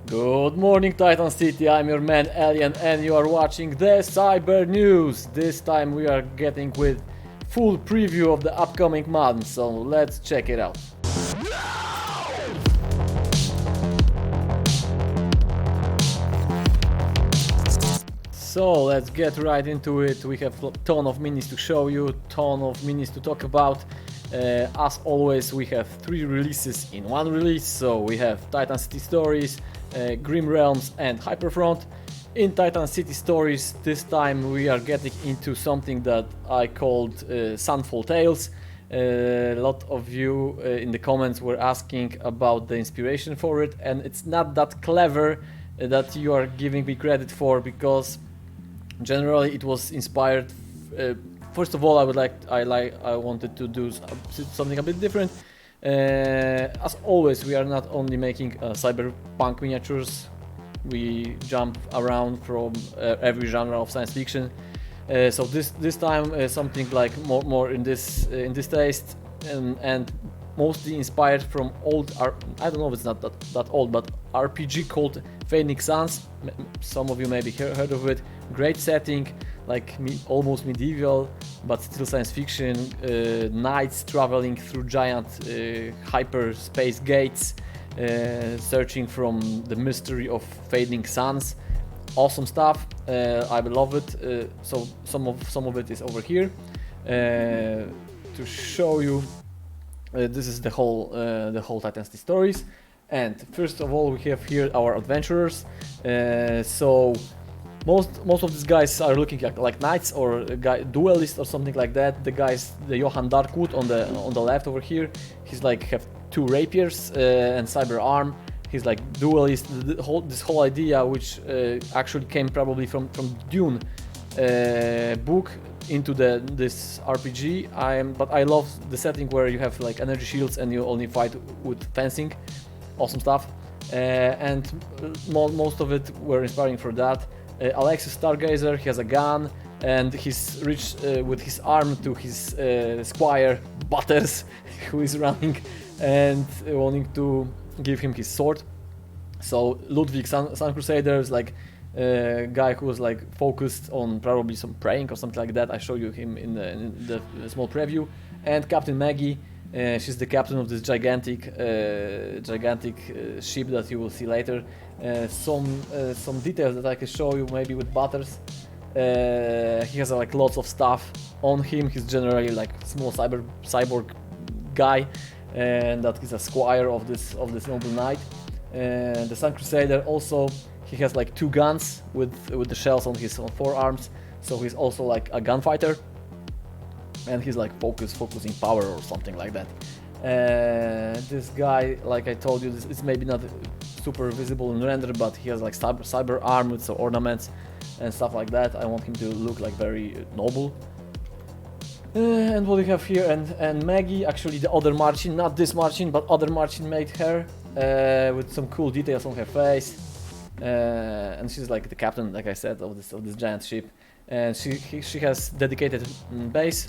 Good morning, Titan City. I'm your man Alien, and you are watching the Cyber News. This time we are getting with full preview of the upcoming month, so let's check it out. So let's get right into it. We have a ton of minis to show you, ton of minis to talk about. As always, we have 3 releases in one release. So we have Titan City Stories, Grim Realms and Hyperfront. In Titan City Stories, this time we are getting into something that I called Sunfall Tales. A lot of you in the comments were asking about the inspiration for it, and it's not that clever that you are giving me credit for, because generally it was inspired. First of all, I wanted to do something a bit different. As always, we are not only making cyberpunk miniatures. We jump around from every genre of science fiction. So this time something like more in this taste, and mostly inspired from I don't know if it's not that old, but RPG called Phoenix Suns. Some of you maybe heard of it. Great setting, like almost medieval, but still science fiction. Knights traveling through giant hyperspace gates, searching from the mystery of fading suns. Awesome stuff. I love it. So some of it is over here to show you. This is the whole Titan City Stories, and first of all we have here our adventurers. So most of these guys are looking like knights or duelists or something like that. The Johann Darkwood on the left over here, he's like have 2 rapiers and cyber arm. He's like duelist. This whole idea, which actually came probably from Dune book into this RPG. But I love the setting where you have like energy shields and you only fight with fencing. Awesome stuff. And most of it were inspiring for that. Alexis Stargazer, he has a gun, and he's reached with his arm to his squire Butters, who is running and wanting to give him his sword. So Ludwig Sun Crusader is like a guy who was like focused on probably some praying or something like that. I show you him in the small preview. And Captain Maggie, she's the captain of this gigantic ship that you will see later. Some details that I can show you maybe with Butters. He has like lots of stuff on him. He's generally like small cyborg guy, and that he's a squire of this noble knight. The Sun Crusader also, he has like 2 guns with the shells on his forearms, so he's also like a gunfighter, and he's like focusing power or something like that. This guy, like I told you, it's maybe not super visible in render, but he has like cyber arm with some ornaments and stuff like that. I want him to look like very noble. And what we have here, and Maggie, actually the other Marcin, not this Marcin, but other Marcin made her with some cool details on her face. And she's like the captain, like I said, of this giant ship. And she has dedicated base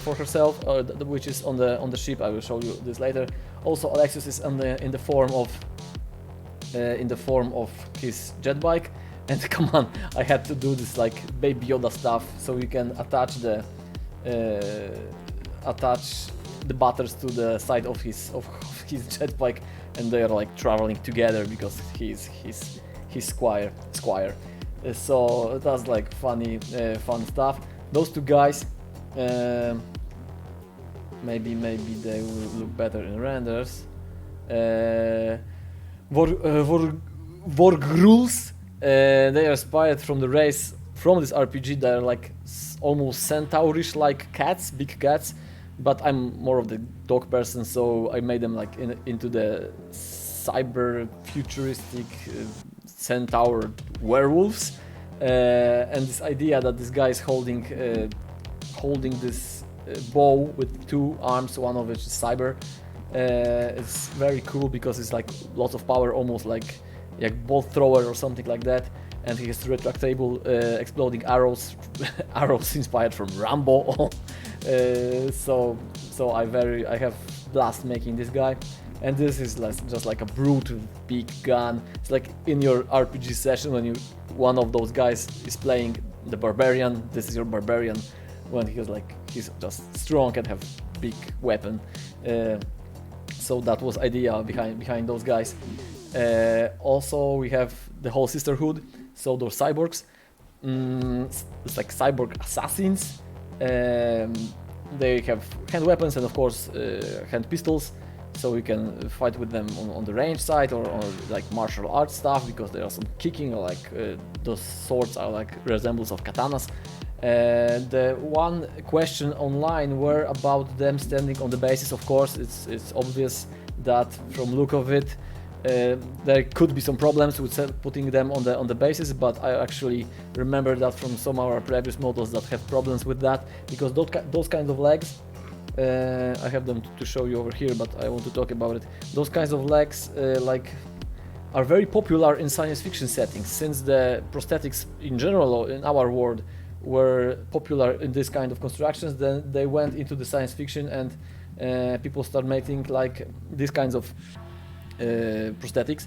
for herself, which is on the ship. I will show you this later. Also, Alexis is in the form of his jet bike. And come on, I had to do this like Baby Yoda stuff, so you can attach the butters to the side of his jet bike, and they are like traveling together because he's squire. So that's like fun stuff. Those 2 guys, maybe they will look better in renders. Vorgruls, they are inspired from the race from this RPG. They are like almost centaurish like cats, big cats, but I'm more of the dog person, so I made them like into the cyber futuristic centaur werewolves. And this idea that this guy is holding this bow with 2 arms, one of which is cyber, is very cool because it's like lots of power, almost like bolt thrower or something like that. And he has retractable exploding arrows, arrows inspired from Rambo. So I have blast making this guy. and this is just like a brute big gun. It's like in your RPG session when one of those guys is playing the barbarian. This is your barbarian when he's just strong and have big weapon. So that was idea behind those guys. Also we have the whole sisterhood, so those cyborgs. It's like cyborg assassins. They have hand weapons and of course hand pistols, so you can fight with them on the range side or like martial arts stuff, because there are some kicking, or like those swords are like resemblance of katanas. The one question online were about them standing on the bases. Of course, it's obvious that from look of it, there could be some problems with putting them on the bases, but I actually remember that from some of our previous models that have problems with that, because those kinds of legs, I have them to show you over here, but I want to talk about it. Those kinds of legs are very popular in science fiction settings, since the prosthetics in general in our world were popular in this kind of constructions. Then they went into the science fiction, and people start making like these kinds of prosthetics,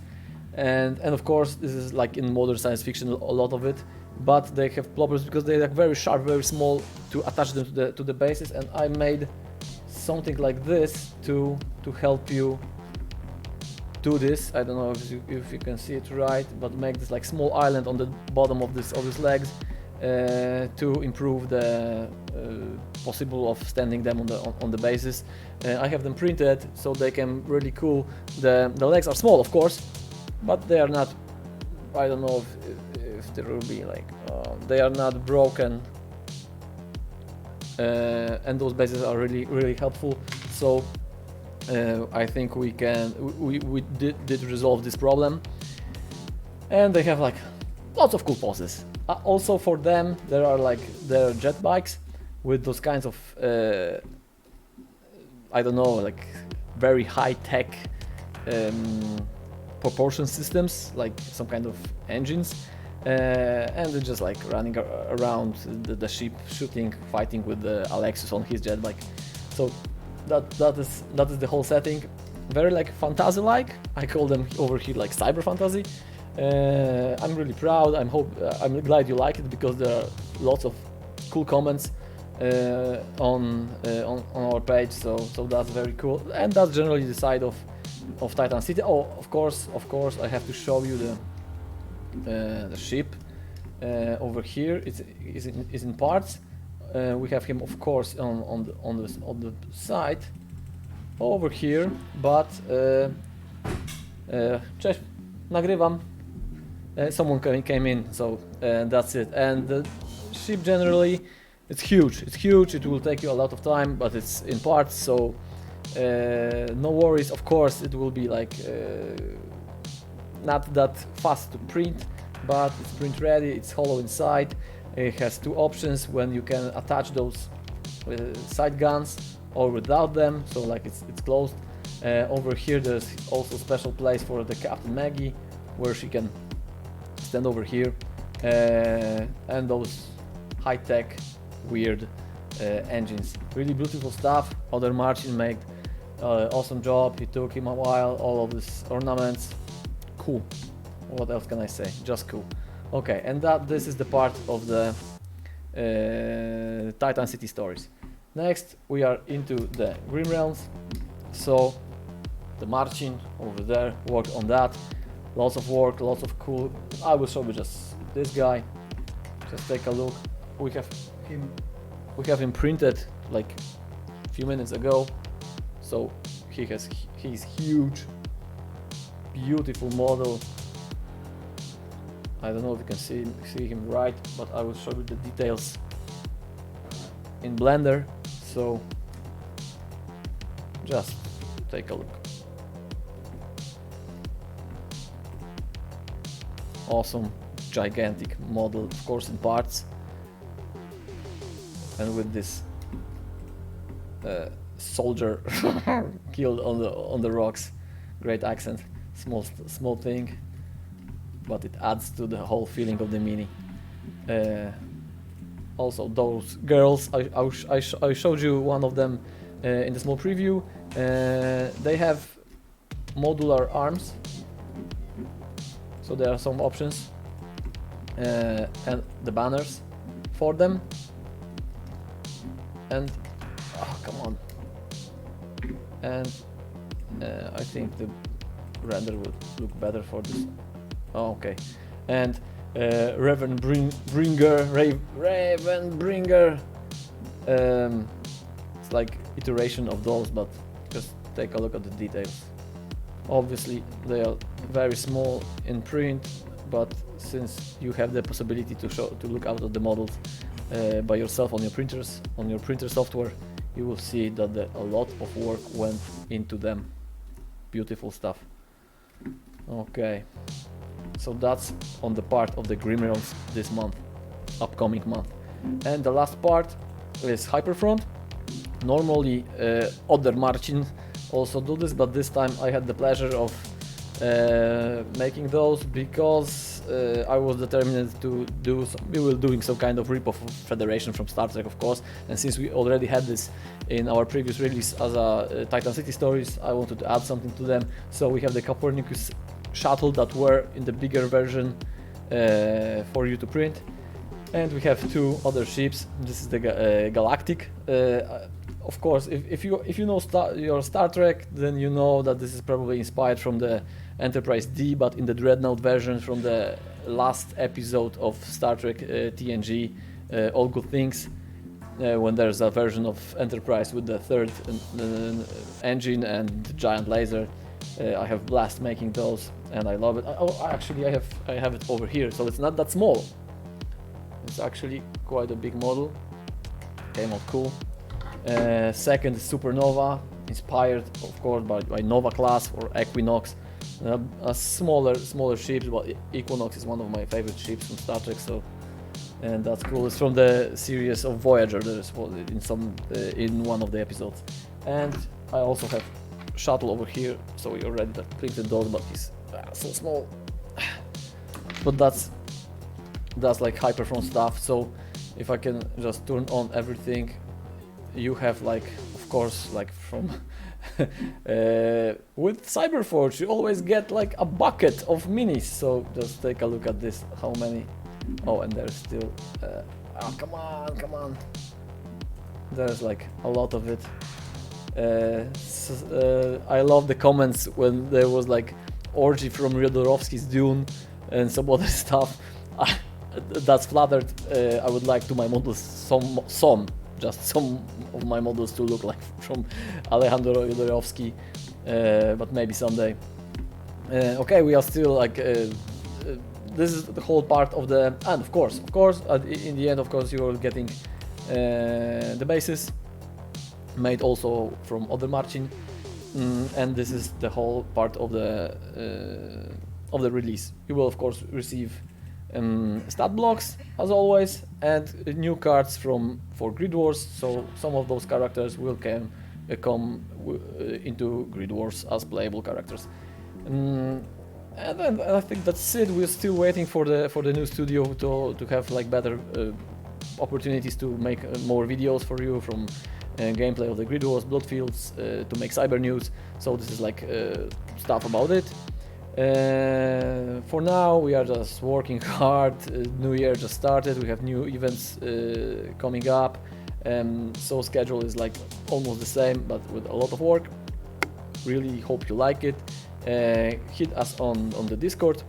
and of course this is like in modern science fiction a lot of it, but they have problems because they are very sharp, very small to attach them to the bases. And I made something like this to help you do this. I don't know if you can see it right, but make this like small island on the bottom of these legs to improve the possible of standing them on the bases. I have them printed so they can really cool. The legs are small, of course, but they are not. I don't know if there will be like they are not broken, and those bases are really helpful. So I think we did resolve this problem, and they have like lots of cool poses. Also for them, there are jet bikes with those kinds of I don't know, like very high-tech propulsion systems, like some kind of engines, and they're just like running around the ship, shooting, fighting with the Alexis on his jet bike. So that is the whole setting. Very like fantasy-like. I call them over here like cyber fantasy. I'm really proud. I'm glad you like it, because there are lots of cool comments on our page. So that's very cool, and that's generally the side of Titan City. Oh, of course, I have to show you the ship over here. It's in parts. We have him, of course, on the side over here, but cześć, nagrywam. Someone came in, so that's it. And the ship generally, it's huge. It will take you a lot of time, but it's in parts, so no worries. Of course, it will be like not that fast to print, but it's print ready. It's hollow inside. It has two options when you can attach those side guns or without them. So like it's closed. Over here, there's also a special place for the Captain Maggie, where she can stand over here, and those high-tech weird engines. Really beautiful stuff. Other Marcin made awesome job. It took him a while. All of these ornaments, cool. What else can I say? Just cool. Okay, and this is the part of the Titan City stories. Next we are into the Grim Realms. So the Marcin over there worked on that. Lots of work, lots of cool. I will show you just this guy. Just take a look. We have him printed like a few minutes ago. So he's huge, beautiful model. I don't know if you can see him right, but I will show you the details in Blender. So just take a look. Awesome, gigantic model, of course, in parts, and with this soldier killed on the rocks. Great accent, small thing, but it adds to the whole feeling of the mini. Also, those girls, I showed you one of them in the small preview. They have modular arms. So there are some options and the banners for them. And oh, come on. And I think the render would look better for this. Oh, okay. And Ravenbringer. It's like iteration of those, but just take a look at the details. Obviously they are very small in print, but since you have the possibility to look out at the models by yourself on your printers, on your printer software, you will see that a lot of work went into them. Beautiful stuff. Okay, so that's on the part of the GRIDWARS this month, upcoming month. And the last part is Hyperfront. Normally other Marcin also do this, but this time I had the pleasure of making those because I was determined to do we were doing some kind of rip-off of Federation from Star Trek, of course, and since we already had this in our previous release as a Titan City stories, I wanted to add something to them. So we have the Copernicus shuttle that were in the bigger version for you to print, and we have two other ships. This is the Galactic. Of course, if you know your Star Trek, then you know that this is probably inspired from the Enterprise D, but in the Dreadnought version from the last episode of Star Trek TNG, All Good Things, when there's a version of Enterprise with the third engine and the giant laser. I have blast making those, and I love it. Oh, actually, I have it over here, so it's not that small. It's actually quite a big model. Came out cool. Second is Supernova, inspired of course by Nova class or Equinox, a smaller ships, but Equinox is one of my favorite ships from Star Trek, so, and that's cool. It's from the series of Voyager. There's in one of the episodes. And I also have shuttle over here, so we already printed those, but he's so small. But that's like Hyperfront stuff. So if I can just turn on everything, you have, like, of course, like from with Cyberforge you always get like a bucket of minis. So just take a look at this, how many. Oh, and there's still oh, come on, there's like a lot of it. I love the comments when there was like orgy from Jodorowsky's Dune and some other stuff. That's flattered. I would like to my models just some of my models to look like from Alejandro Jodorowsky, but maybe someday. Okay, we are still like this is the whole part of the, and of course in the end, of course, you are getting the bases made also from other Marcin, and this is the whole part of the release. You will of course receive stat blocks as always, and new cards for GRIDWARS, so some of those characters will come into GRIDWARS as playable characters. And then I think that's it. We're still waiting for the new studio to have like better opportunities to make more videos for you from gameplay of the GRIDWARS, Bloodfields, to make cyber news. So this is like stuff about it. For now we are just working hard. New year just started, we have new events coming up, so schedule is like almost the same but with a lot of work. Really hope you like it. Hit us on the Discord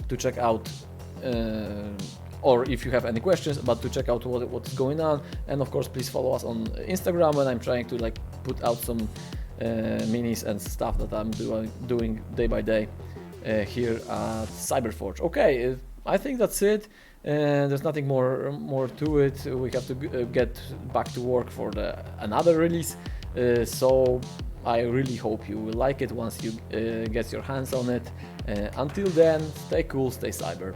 to check out or if you have any questions, but to check out what's going on. And of course please follow us on Instagram, when I'm trying to like put out some minis and stuff that I'm doing day by day here at Cyberforge. Okay, I think that's it. There's nothing more to it. We have to get back to work for another release. So I really hope you will like it once you get your hands on it. Until then, stay cool, stay cyber.